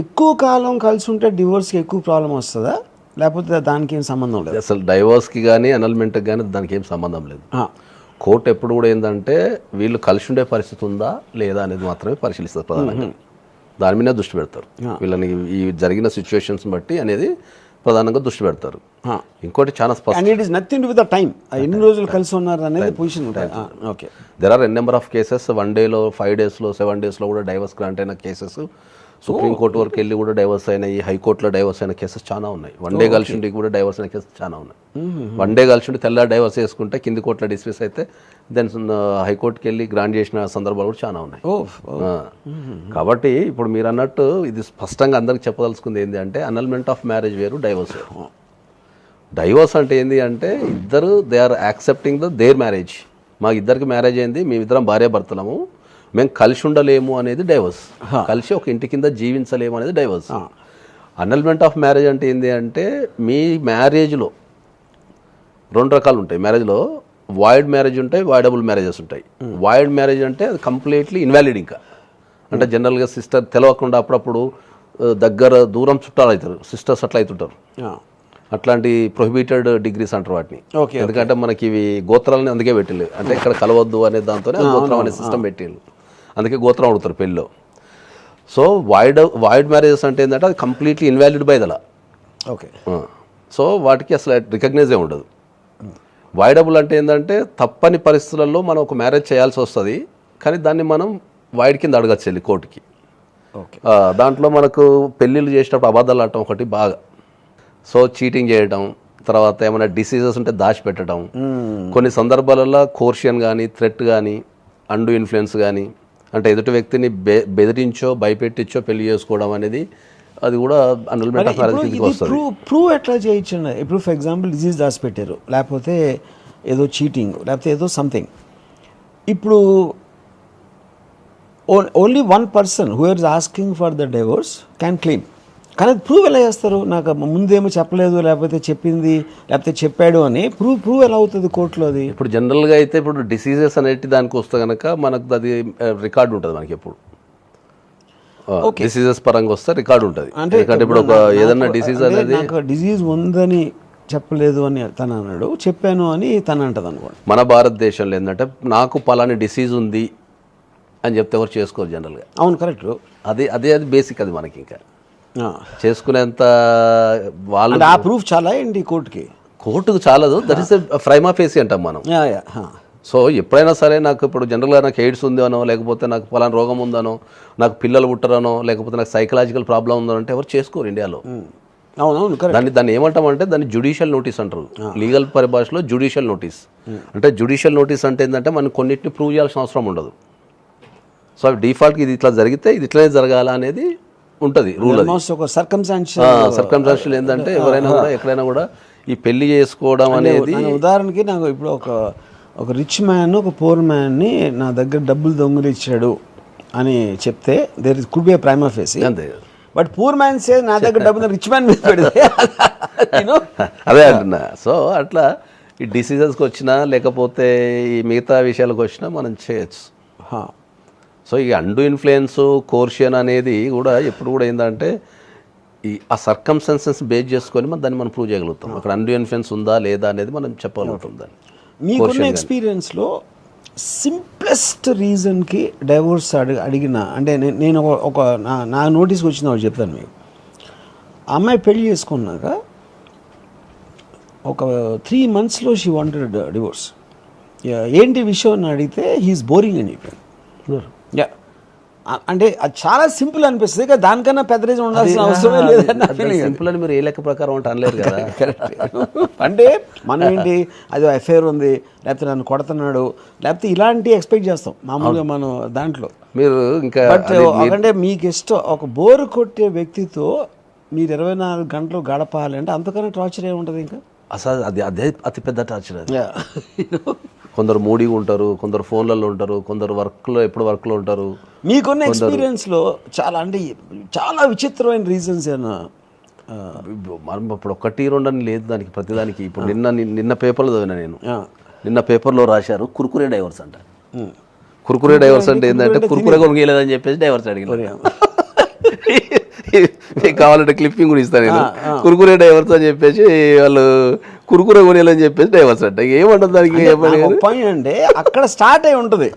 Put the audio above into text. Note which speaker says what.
Speaker 1: ఎక్కువ కాలం కలిసి ఉంటే డివోర్స్కి ఎక్కువ ప్రాబ్లం వస్తుందా, లేకపోతే దానికి ఏం సంబంధం లేదు?
Speaker 2: అసలు డైవర్స్కి కానీ అనల్మెంట్కి కానీ దానికి ఏం సంబంధం లేదు. కోర్టు ఎప్పుడు కూడా ఏంటంటే వీళ్ళు కలిసి ఉండే పరిస్థితి ఉందా లేదా అనేది మాత్రమే పరిశీలిస్తారు ప్రధానంగా. దాని మీద దృష్టి పెడతారు. వీళ్ళని ఈ జరిగిన సిచ్యువేషన్స్ బట్టి అనేది ప్రధానంగా దృష్టి పెడతారు. ఇంకోటి చాలా స్పష్టం,
Speaker 1: it is nothing to with the time, ఎన్ని రోజులు కలిసి ఉన్నారు అనేది పొజిషన్ ఉంటుంది. Okay,
Speaker 2: there are an number of cases 1 డేలో 5 డేస్లో 7 డేస్లో కూడా డైవర్స్ గ్రాంట్ అయిన కేసెస్, సుప్రీంకోర్టు వరకు వెళ్ళి కూడా డైవర్స్ అయినాయి, హైకోర్టులో డైవర్స్ అయిన కేసెస్ చాలా ఉన్నాయి. 1 డే కలిసి ఉండి కూడా డైవర్స్ అయిన కేసెస్ చాలా ఉన్నాయి. 1 డే కలిసి ఉండి తెల్లారి డైవర్స్ చేసుకుంటే కింది కోర్టులో డిస్మిస్ అయితే దెన్ హైకోర్టుకి వెళ్ళి గ్రాంట్ చేసిన సందర్భాలు కూడా చాలా ఉన్నాయి. కాబట్టి ఇప్పుడు మీరు అన్నట్టు ఇది స్పష్టంగా అందరికి చెప్పదలుచుకుంది ఏంటి అంటే అనల్మెంట్ ఆఫ్ మ్యారేజ్ వేరు, డైవర్స్ వేరు. డైవర్స్ అంటే ఏంటి అంటే ఇద్దరు they are accepting their marriage. మా ఇద్దరికి మ్యారేజ్ అయింది, మేమిద్దరం భార్యాభర్తలము, మేము కలిసి ఉండలేము అనేది డైవర్స్. కలిసి ఒక ఇంటి కింద జీవించలేము అనేది డైవర్స్. అనల్మెంట్ ఆఫ్ మ్యారేజ్ అంటే ఏంటి అంటే మీ మ్యారేజ్లో 2 రకాలు ఉంటాయి. మ్యారేజ్లో వాయిడ్ మ్యారేజ్ ఉంటాయి, వాయిడబుల్ మ్యారేజెస్ ఉంటాయి. వాయిడ్ మ్యారేజ్ అంటే అది కంప్లీట్లీ ఇన్వాలిడ్. ఇంకా అంటే జనరల్గా సిస్టర్ తెలవకుండా అప్పుడప్పుడు దగ్గర దూరం చుట్టాలు అవుతారు, సిస్టర్స్ అట్లా అవుతుంటారు. అట్లాంటి ప్రొహిబిటెడ్ డిగ్రీస్ అంటారు వాటిని. ఎందుకంటే మనకి ఇవి గోత్రాలని అందుకే పెట్టిల్లు, అంటే ఇక్కడ కలవద్దు అనే దాంతోనే గోత్రం అనే సిస్టమ్ పెట్టిల్లు, అందుకే గోత్రం అడుగుతారు పెళ్ళిలో. సో వాయిడ్ మ్యారేజెస్ అంటే ఏంటంటే అది completely invalid by the law.
Speaker 1: Okay,
Speaker 2: so వాటికి అసలు రికగ్నైజే ఉండదు. వాయిడబుల్ అంటే ఏంటంటే తప్పని పరిస్థితులలో మనం ఒక మ్యారేజ్ చేయాల్సి వస్తుంది, కానీ దాన్ని మనం వాయిడ్ కింద అడగచ్చు వెళ్ళి కోర్టుకి. దాంట్లో మనకు పెళ్ళిళ్ళు చేసేటప్పుడు అబద్ధాలు ఆడటం ఒకటి బాగా, సో చీటింగ్ చేయడం, తర్వాత ఏమైనా డిసీజెస్ ఉంటే దాచిపెట్టడం, కొన్ని సందర్భాలలో కోర్షియన్ కానీ థ్రెట్ కానీ అండు ఇన్ఫ్లుయెన్స్ కానీ, అంటే ఎదుటి వ్యక్తిని బెదిరించో భయపెట్టించో పెళ్లి చేసుకోవడం అనేది అది కూడా అనల్మెంట్ ఆఫ్ మ్యారేజ్ కిందకి వస్తుంది.
Speaker 1: ప్రూవ్ ఎట్లా చేయొచ్చు? ఇప్పుడు ఫర్ ఎగ్జాంపుల్ డిజీజ్ దాచిపెట్టారు, లేకపోతే ఏదో చీటింగ్, లేకపోతే ఏదో సంథింగ్. ఇప్పుడు only 1 person who is asking for the divorce can claim. కానీ అది ప్రూవ్ ఎలా చేస్తారు? నాకు ముందేమో చెప్పలేదు, లేకపోతే చెప్పింది, లేకపోతే చెప్పాడు అని ప్రూవ్ ఎలా అవుతుంది కోర్టులో? అది
Speaker 2: ఇప్పుడు జనరల్గా అయితే ఇప్పుడు డిసీజెస్ అనేటి దానికి వస్తే కనుక మనకు అది రికార్డు ఉంటుంది. మనకి ఎప్పుడు డిసీజెస్ పరంగా వస్తే రికార్డు ఉంటుంది. అంటే ఇప్పుడు ఒక ఏదన్నా డిసీజ్ అనేది
Speaker 1: నాకు డిసీజ్ ఉందని చెప్పలేదు అని తను అన్నాడు, చెప్పాను అని తను అంటది అనుకోండి.
Speaker 2: మన భారతదేశంలో ఏంటంటే నాకు పలాని డిసీజ్ ఉంది అని చెప్తే ఎవరు చేసుకోరు జనరల్గా.
Speaker 1: అవును, కరెక్ట్.
Speaker 2: అది బేసిక్, అది మనకి ఇంకా చేసుకునేంత వాళ్ళు
Speaker 1: ఆ ప్రూఫ్ చాలా ఏంటి కోర్టుకు
Speaker 2: చాలదు. దట్ ఈస్ ప్రైమా ఫేసి అంటాం మనం. సో ఎప్పుడైనా సరే నాకు ఇప్పుడు జనరల్గా నాకు ఎయిడ్స్ ఉంది అనో, లేకపోతే నాకు పలానా రోగం ఉందనో, నాకు పిల్లలు పుట్టరనో, లేకపోతే నాకు సైకలాజికల్ ప్రాబ్లం ఉందనో అంటే ఎవరు చేసుకోరు ఇండియాలో.
Speaker 1: అవునవును,
Speaker 2: దాన్ని ఏమంటామంటే దాన్ని జ్యుడిషియల్ నోటీస్ అంటారు. లీగల్ పరిభాషలో జ్యుడిషియల్ నోటీస్. అంటే జ్యుడిషియల్ నోటీస్ అంటే ఏంటంటే మనం కొన్నిటిని ప్రూవ్ చేయాల్సిన అవసరం ఉండదు. సో అవి డిఫాల్ట్కి ఇది ఇట్లా జరిగితే ఇది ఇట్లనే జరగాల అనేది ఉంటుంది రూల్. సర్కమ్స్టాన్షియల్ ఏంటంటే ఎవరైనా కూడా ఎక్కడైనా కూడా ఈ పెళ్లి చేసుకోవడం అనేది.
Speaker 1: ఉదాహరణకి నాకు ఇప్పుడు ఒక రిచ్ మ్యాన్ ఒక పూర్ మ్యాన్ని నా దగ్గర డబ్బులు దొంగిలించాడు అని చెప్తే there is could be a prima facie.
Speaker 2: అంతే.
Speaker 1: బట్ పూర్ మ్యాన్ సే నా దగ్గర డబ్బులు రిచ్ మ్యాన్ మీద పెడితే
Speaker 2: అదే అంటున్నా. సో అట్లా ఈ డిసీజెస్కి వచ్చినా లేకపోతే ఈ మిగతా విషయాలకు వచ్చినా మనం చేయొచ్చు. సో ఈ అండు ఇన్ఫ్లుయెన్స్ కోర్షియన్ అనేది కూడా ఎప్పుడు కూడా ఏంటంటే ఆ సర్కమ్స్టాన్సెస్ బేస్ చేసుకొని దాన్ని మనం ప్రూవ్ చేయగలుగుతాం. అక్కడ అండు ఇన్ఫ్లుయెన్స్ ఉందా లేదా అనేది మనం చెప్పగలుగుతాం. దాన్ని
Speaker 1: మీకున్న ఎక్స్పీరియన్స్లో సింప్లెస్ట్ రీజన్కి డైవోర్స్ అడిగిన అంటే నేను ఒక నా నోటీస్కి వచ్చిన వాళ్ళు చెప్తాను మీకు. అమ్మాయి పెళ్లి చేసుకున్నాక ఒక 3 monthsలో షీ వాంటెడ్ డివోర్స్. ఏంటి విషయం అని అడిగితే హీఈస్ బోరింగ్ అని చెప్పాను. అంటే అది చాలా సింపుల్ అనిపిస్తుంది, కానీ దానికన్నా పెద్ద రీజన్ ఉండాల్సిన అవసరమే లేదని ఫీలింగ్.
Speaker 2: సింపుల్ అని మీరు ఏ లెక్క ప్రకారం అంటే అనలేరు కదా.
Speaker 1: అంటే మనం ఏంటి అది ఎఫ్ఐఆర్ ఉంది, లేకపోతే నన్ను కొడుతున్నాడు, లేకపోతే ఇలాంటి ఎక్స్పెక్ట్ చేస్తాం మామూలుగా మనం దాంట్లో.
Speaker 2: మీరు ఇంకా
Speaker 1: అంటే మీకు ఇష్టం ఒక బోరు కొట్టే వ్యక్తితో మీరు 24 గంటలు గడపాలి అంటే అంతకన్నా టార్చర్ ఏముంటుంది ఇంకా?
Speaker 2: అసలు అదే అతిపెద్ద టార్చర్. అది కొందరు మూడీగా ఉంటారు, కొందరు ఫోన్లలో ఉంటారు, కొందరు ఎప్పుడు వర్క్లో ఉంటారు.
Speaker 1: మీకున్న ఎక్స్పీరియన్స్లో చాలా విచిత్రమైన రీజన్స్ ఏమన్నా?
Speaker 2: మనం ఇప్పుడు 1-2 అని లేదు దానికి, ప్రతిదానికి. ఇప్పుడు నిన్న పేపర్లో చదివినా నేను. నిన్న పేపర్లో రాశారు కుర్కురే డైవర్స్ అంట. కుర్కురే డైవర్స్ అంటే ఏంటంటే కుర్కురే కొనుగోలేదని చెప్పేసి డైవర్స్ అడిగినారు. మీకు కావాలంటే క్లిప్పింగ్ కూడా ఇస్తాను నేను. కురుకురే డైవర్స్ అని చెప్పేసి వాళ్ళు కురుకురే కొనేయాలని చెప్పేసి డైవర్స్ అంట. ఏమంటుంది దానికి?
Speaker 1: పాయింట్ అంటే అక్కడ స్టార్ట్ అయి ఉంటుంది.